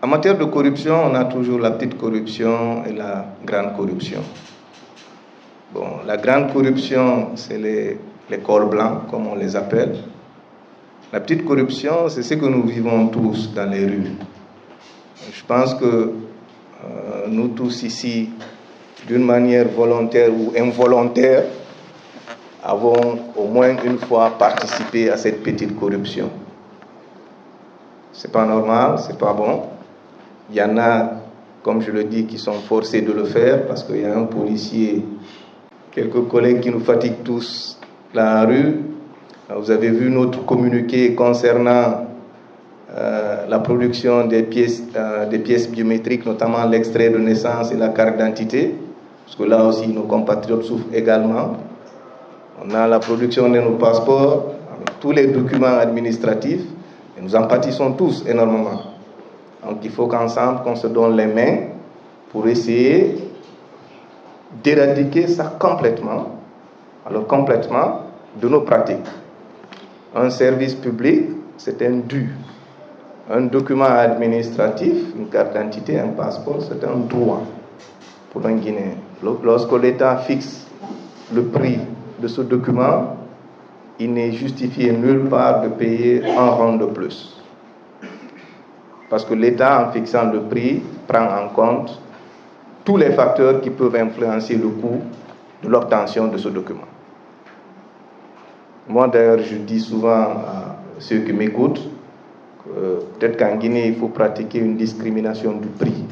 En matière de corruption, on a toujours la petite corruption et la grande corruption. Bon, la grande corruption, c'est les cols blancs, comme on les appelle. La petite corruption, c'est ce que nous vivons tous dans les rues. Je pense que nous tous ici, d'une manière volontaire ou involontaire, avons au moins une fois participé à cette petite corruption. C'est pas normal, c'est pas bon. Il y en a, comme je le dis, qui sont forcés de le faire parce qu'il y a un policier, quelques collègues qui nous fatiguent tous dans la rue. Vous avez vu notre communiqué concernant la production des pièces biométriques, notamment l'extrait de naissance et la carte d'identité, parce que là aussi nos compatriotes souffrent également. On a la production de nos passeports, tous les documents administratifs, et nous en pâtissons tous énormément. Donc il faut qu'ensemble, qu'on se donne les mains pour essayer d'éradiquer ça complètement, de nos pratiques. Un service public, c'est un dû. Un document administratif, une carte d'identité, un passeport, c'est un droit pour un Guinéen. Lorsque l'État fixe le prix de ce document, il n'est justifié nulle part de payer un rond de plus. Parce que l'État, en fixant le prix, prend en compte tous les facteurs qui peuvent influencer le coût de l'obtention de ce document. Moi, d'ailleurs, je dis souvent à ceux qui m'écoutent que peut-être qu'en Guinée, il faut pratiquer une discrimination du prix.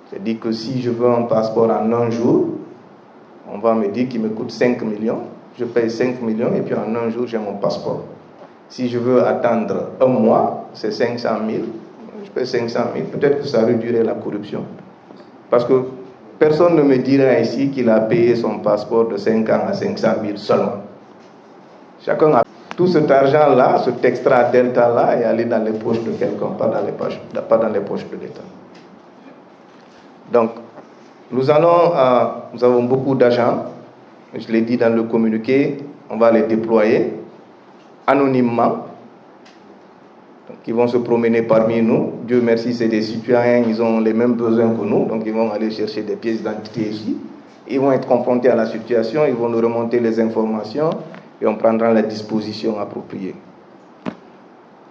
C'est-à-dire que si je veux un passeport en un jour, on va me dire qu'il me coûte 5 millions. Je paye 5 millions et puis en un jour, j'ai mon passeport. Si je veux attendre un mois, c'est 500 000. Je paye 500 000. Peut-être que ça réduirait la corruption. Parce que personne ne me dira ici qu'il a payé son passeport de 5 ans à 500 000 seulement. Chacun a tout cet argent-là, cet extra delta-là est allé dans les poches de quelqu'un, pas dans les poches de l'État. Donc, nous avons beaucoup d'agents, je l'ai dit dans le communiqué, on va les déployer anonymement. Donc, ils vont se promener parmi nous. Dieu merci, c'est des citoyens, ils ont les mêmes besoins que nous, donc ils vont aller chercher des pièces d'identité ici. Ils vont être confrontés à la situation, ils vont nous remonter les informations et on prendra les dispositions appropriées.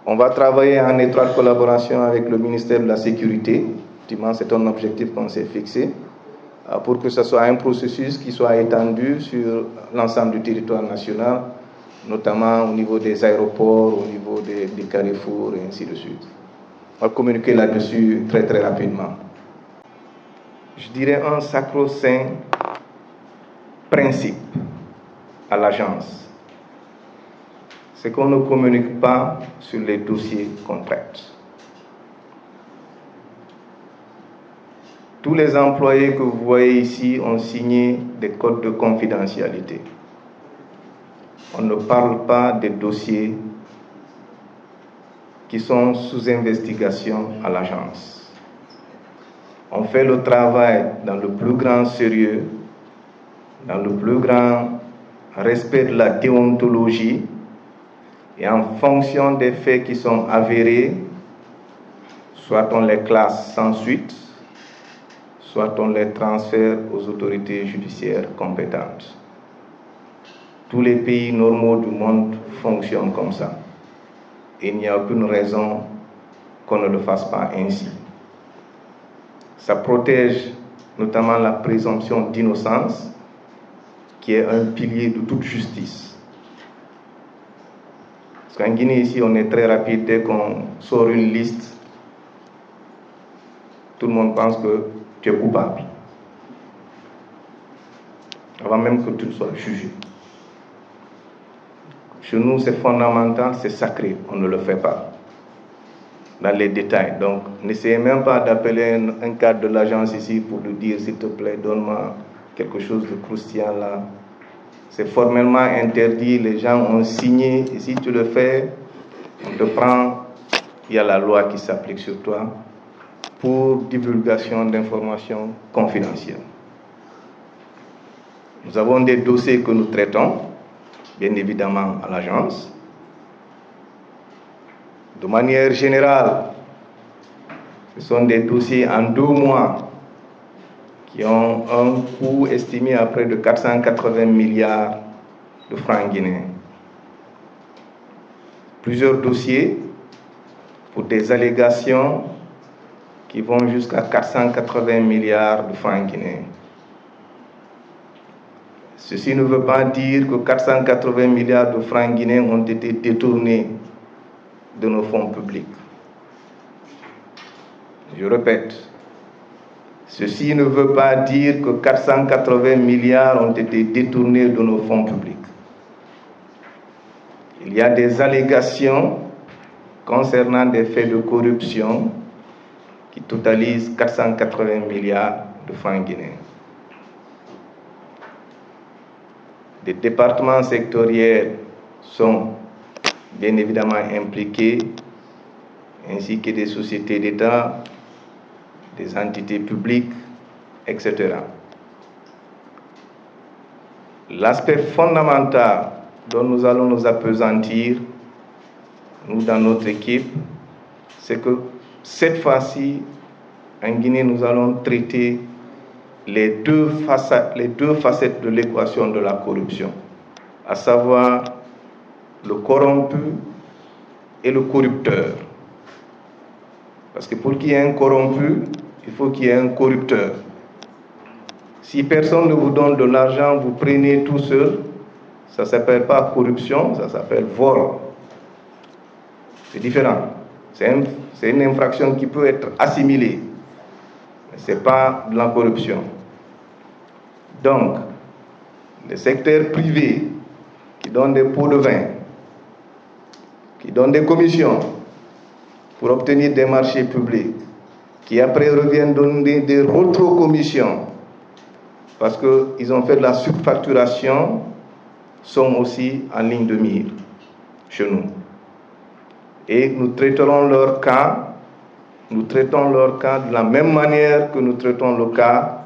On va travailler en étroite collaboration avec le ministère de la Sécurité. Effectivement, c'est un objectif qu'on s'est fixé pour que ce soit un processus qui soit étendu sur l'ensemble du territoire national, notamment au niveau des aéroports, au niveau des carrefours et ainsi de suite. On va communiquer là-dessus très très rapidement. Je dirais un sacro-saint principe à l'agence, c'est qu'on ne communique pas sur les dossiers qu'on traite. Tous les employés que vous voyez ici ont signé des codes de confidentialité. On ne parle pas des dossiers qui sont sous investigation à l'agence. On fait le travail dans le plus grand sérieux, dans le plus grand respect de la déontologie, et en fonction des faits qui sont avérés, soit on les classe sans suite, soit on les transfère aux autorités judiciaires compétentes. Tous les pays normaux du monde fonctionnent comme ça. Et il n'y a aucune raison qu'on ne le fasse pas ainsi. Ça protège notamment la présomption d'innocence, qui est un pilier de toute justice. Parce qu'en Guinée, ici, on est très rapide. Dès qu'on sort une liste, tout le monde pense que tu es coupable, avant même que tu ne sois jugé. Chez nous, c'est fondamental, c'est sacré, on ne le fait pas dans les détails. Donc, n'essayez même pas d'appeler un cadre de l'agence ici pour lui dire, s'il te plaît, donne-moi quelque chose de croustillant là. C'est formellement interdit, les gens ont signé, et si tu le fais, on te prend, il y a la loi qui s'applique sur toi pour divulgation d'informations confidentielles. Nous avons des dossiers que nous traitons, bien évidemment à l'agence. De manière générale, Ce sont des dossiers en 2 mois qui ont un coût estimé à près de 480 milliards de francs guinéens. Plusieurs dossiers pour des allégations qui vont jusqu'à 480 milliards de francs guinéens. Ceci ne veut pas dire que 480 milliards de francs guinéens ont été détournés de nos fonds publics. Je répète, ceci ne veut pas dire que 480 milliards ont été détournés de nos fonds publics. Il y a des allégations concernant des faits de corruption qui totalisent 480 milliards de francs guinéens. Des départements sectoriels sont bien évidemment impliqués, ainsi que des sociétés d'État, des entités publiques, etc. L'aspect fondamental dont nous allons nous appesantir, nous dans notre équipe, c'est que cette fois-ci, en Guinée, nous allons traiter les deux facettes de l'équation de la corruption, à savoir le corrompu et le corrupteur. Parce que pour qu'il y ait un corrompu, il faut qu'il y ait un corrupteur. Si personne ne vous donne de l'argent, vous prenez tout seul, ça ne s'appelle pas corruption, ça s'appelle vol. C'est différent. C'est une infraction qui peut être assimilée, mais ce n'est pas de la corruption. Donc, le secteur privé qui donne des pots de vin, qui donne des commissions pour obtenir des marchés publics, qui après reviennent donner des rétrocommissions parce qu'ils ont fait de la surfacturation, sont aussi en ligne de mire chez nous. Et nous traiterons leur cas, nous traitons leur cas de la même manière que nous traitons le cas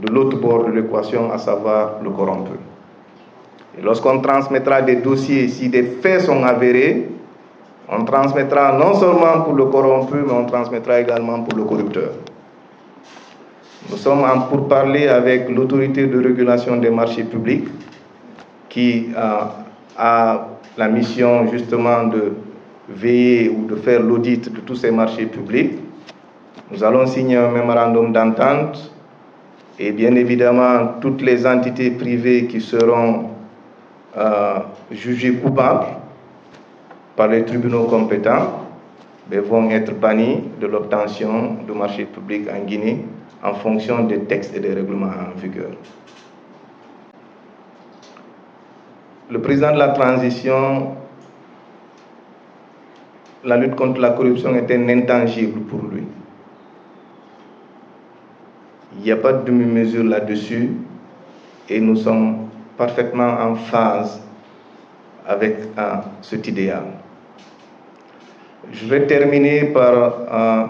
de l'autre bord de l'équation, à savoir le corrompu. Et lorsqu'on transmettra des dossiers, si des faits sont avérés, on transmettra non seulement pour le corrompu, mais on transmettra également pour le corrupteur. Nous sommes en pourparlers avec l'autorité de régulation des marchés publics, qui a la mission justement de veiller ou de faire l'audit de tous ces marchés publics. Nous allons signer un mémorandum d'entente et bien évidemment toutes les entités privées qui seront jugées coupables par les tribunaux compétents vont être bannies de l'obtention de marchés publics en Guinée en fonction des textes et des règlements en vigueur. Le président de la transition, la lutte contre la corruption est un intangible pour lui. Il n'y a pas de demi-mesure là-dessus et nous sommes parfaitement en phase avec cet idéal. Je vais terminer par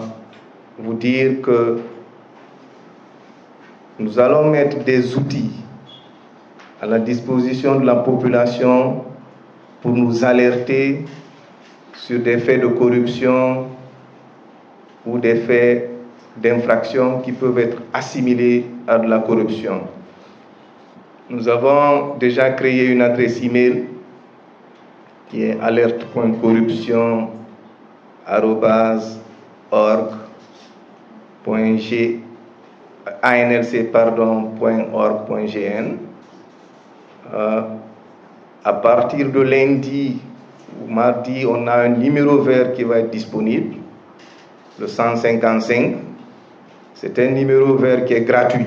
vous dire que nous allons mettre des outils à la disposition de la population pour nous alerter sur des faits de corruption ou des faits d'infraction qui peuvent être assimilés à de la corruption. Nous avons déjà créé une adresse email qui est alerte.corruption@anlc.org.gn. À partir de lundi ou mardi, on a un numéro vert qui va être disponible, le 155. C'est un numéro vert qui est gratuit.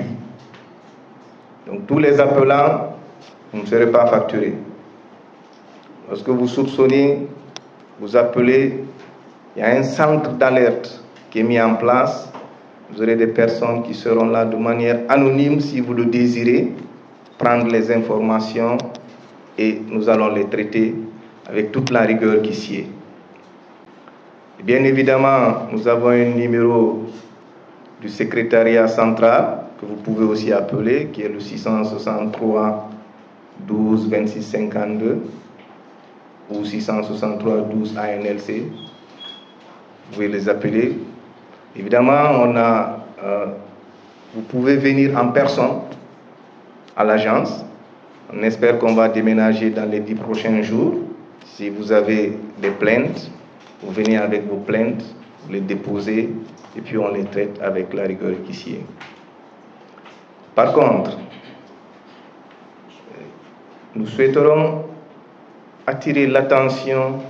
Donc tous les appelants, vous ne serez pas facturés. Lorsque vous soupçonnez, vous appelez, il y a un centre d'alerte qui est mis en place. Vous aurez des personnes qui seront là de manière anonyme si vous le désirez, prendre les informations et nous allons les traiter avec toute la rigueur qui s'y est. Bien évidemment, nous avons un numéro du secrétariat central que vous pouvez aussi appeler, qui est le 663 12 26 52 ou 663 12 ANLC. Vous pouvez les appeler Évidemment, vous pouvez venir en personne à l'agence. On espère qu'on va déménager dans les 10 prochains jours. Si vous avez des plaintes, vous venez avec vos plaintes, vous les déposez et puis on les traite avec la rigueur qui s'y est. Par contre, nous souhaiterons attirer l'attention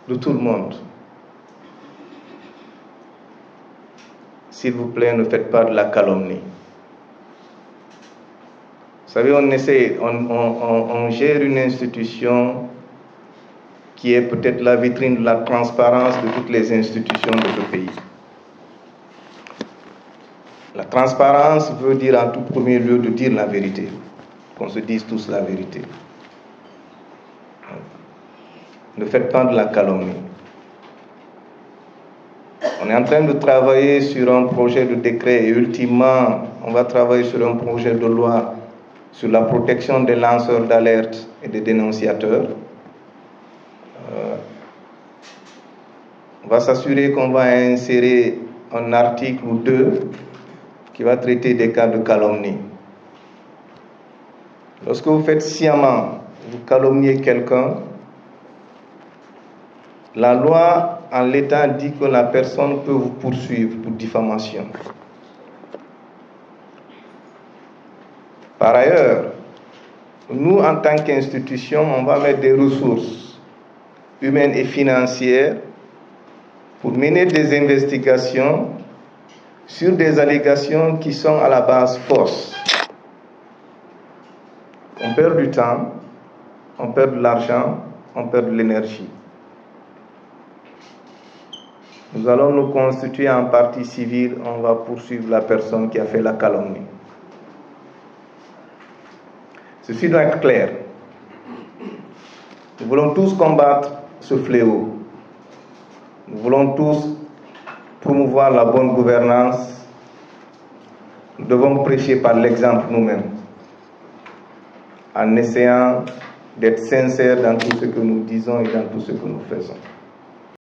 de tout le monde. S'il vous plaît, ne faites pas de la calomnie. Vous savez, on gère une institution qui est peut-être la vitrine de la transparence de toutes les institutions de ce pays. La transparence veut dire en tout premier lieu de dire la vérité, qu'on se dise tous la vérité. Ne faites pas de la calomnie. On est en train de travailler sur un projet de décret et ultimement, on va travailler sur un projet de loi sur la protection des lanceurs d'alerte et des dénonciateurs. On va s'assurer qu'on va insérer un article ou deux qui va traiter des cas de calomnie. Lorsque vous faites sciemment, vous calomniez quelqu'un, la loi en l'état dit que la personne peut vous poursuivre pour diffamation. Par ailleurs, nous, en tant qu'institution, on va mettre des ressources humaines et financières pour mener des investigations sur des allégations qui sont à la base fausses. On perd du temps, on perd de l'argent, on perd de l'énergie. Nous allons nous constituer en partie civile, on va poursuivre la personne qui a fait la calomnie. Ceci doit être clair. Nous voulons tous combattre ce fléau. Nous voulons tous promouvoir la bonne gouvernance. Nous devons prêcher par l'exemple nous-mêmes, en essayant d'être sincères dans tout ce que nous disons et dans tout ce que nous faisons.